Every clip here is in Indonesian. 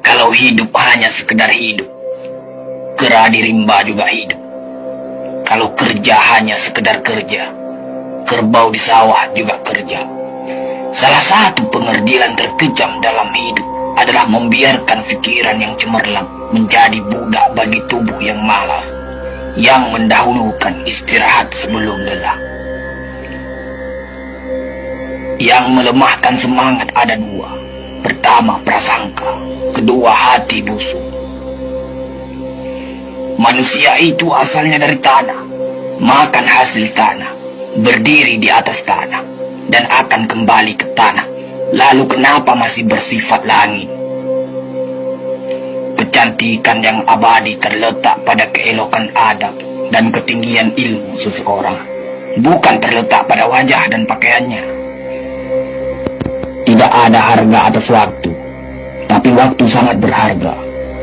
Kalau hidup hanya sekedar hidup, kera di rimba juga hidup. Kalau kerja hanya sekedar kerja, kerbau di sawah juga kerja. Salah satu pengerdilan terkejam dalam hidup adalah membiarkan pikiran yang cemerlang menjadi budak bagi tubuh yang malas, yang mendahulukan istirahat sebelum lelah. Yang melemahkan semangat ada dua. Pertama, prasangka. Kedua, hati busuk. Manusia itu asalnya dari tanah, makan hasil tanah, berdiri di atas tanah, dan akan kembali ke tanah. Lalu kenapa masih bersifat langit? Kecantikan yang abadi terletak pada keelokan adab dan ketinggian ilmu seseorang, bukan terletak pada wajah dan pakaiannya. Tidak ada harga atas waktu, tapi waktu sangat berharga.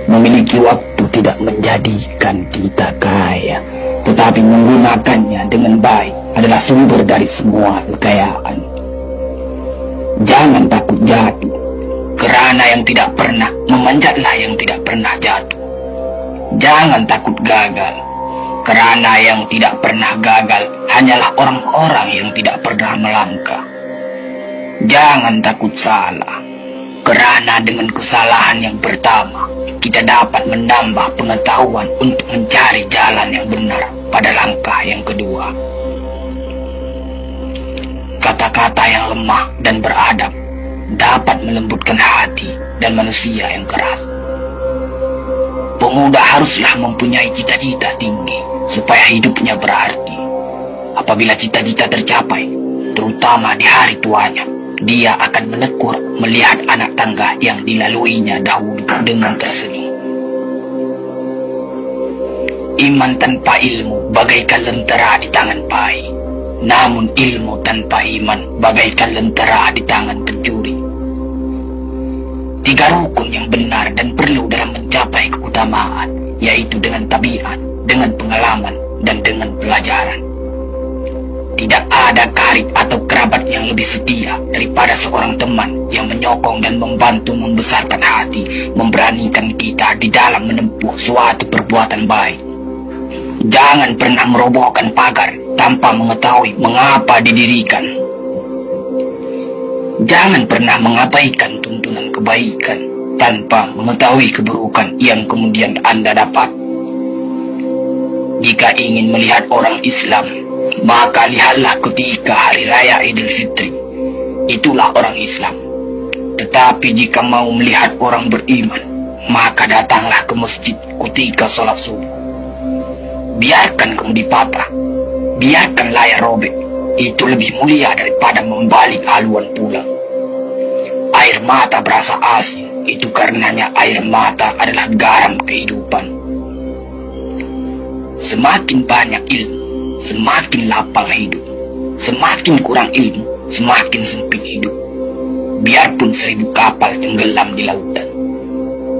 Memiliki waktu tidak menjadikan kita kaya, tetapi menggunakannya dengan baik adalah sumber dari semua kekayaan. Jangan takut jatuh, kerana yang tidak pernah memanjatlah yang tidak pernah jatuh. Jangan takut gagal, kerana yang tidak pernah gagal hanyalah orang-orang yang tidak pernah melangkah. Jangan takut salah, kerana dengan kesalahan yang pertama, kita dapat menambah pengetahuan untuk mencari jalan yang benar pada langkah yang kedua. Kata-kata yang lemah dan beradab dapat melembutkan hati dan manusia yang keras. Pemuda haruslah mempunyai cita-cita tinggi supaya hidupnya berarti. Apabila cita-cita tercapai, terutama di hari tuanya, dia akan menekur melihat anak tangga yang dilaluinya dahulu dengan tersenyum. Iman tanpa ilmu bagaikan lentera di tangan pai, namun ilmu tanpa iman bagaikan lentera di tangan pencuri. Tiga rukun yang benar dan perlu dalam mencapai keutamaan, yaitu dengan tabiat, dengan pengalaman, dan dengan pelajaran. Tidak ada karib atau kerabat yang lebih setia daripada seorang teman yang menyokong dan membantu membesarkan hati, memberanikan kita di dalam menempuh suatu perbuatan baik. Jangan pernah merobohkan pagar tanpa mengetahui mengapa didirikan. Jangan pernah mengabaikan tuntunan kebaikan tanpa mengetahui keburukan yang kemudian Anda dapat. Jika ingin melihat orang Islam, maka lihatlah ketika hari raya Idul Fitri. Itulah orang Islam. Tetapi jika mau melihat orang beriman, maka datanglah ke masjid ketika sholat subuh. Biarkan kemudi patah, biarkan layar robek, itu lebih mulia daripada membalik haluan pulang. Air mata berasa asin, itu karenanya air mata adalah garam kehidupan. Semakin banyak ilmu, semakin lapang hidup. Semakin kurang ilmu, semakin sempit hidup. Biarpun 1000 kapal tenggelam di lautan,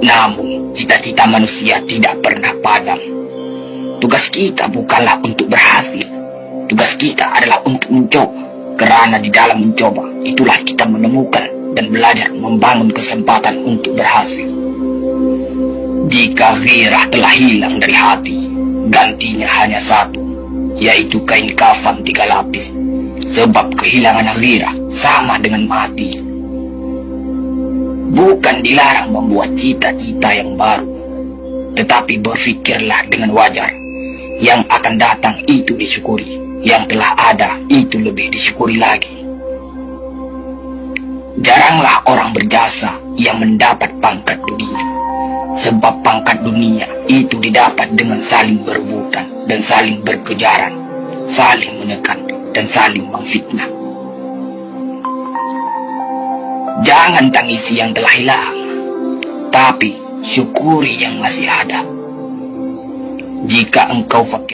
namun cita-cita manusia tidak pernah padam. Tugas kita bukanlah untuk berhasil, tugas kita adalah untuk mencoba. Kerana di dalam mencoba, itulah kita menemukan dan belajar membangun kesempatan untuk berhasil. Jika gairah telah hilang dari hati, gantinya hanya satu, yaitu kain kafan 3 lapis. Sebab kehilangan gairah sama dengan mati. Bukan dilarang membuat cita-cita yang baru, tetapi berfikirlah dengan wajar. Yang akan datang itu disyukuri, yang telah ada itu lebih disyukuri lagi. Jaranglah orang berjasa yang mendapat pangkat dunia, sebab pangkat dunia itu didapat dengan saling berebutan dan saling berkejaran, saling menekan dan saling memfitnah. Jangan tangisi yang telah hilang, tapi syukuri yang masih ada. Jika engkau fakir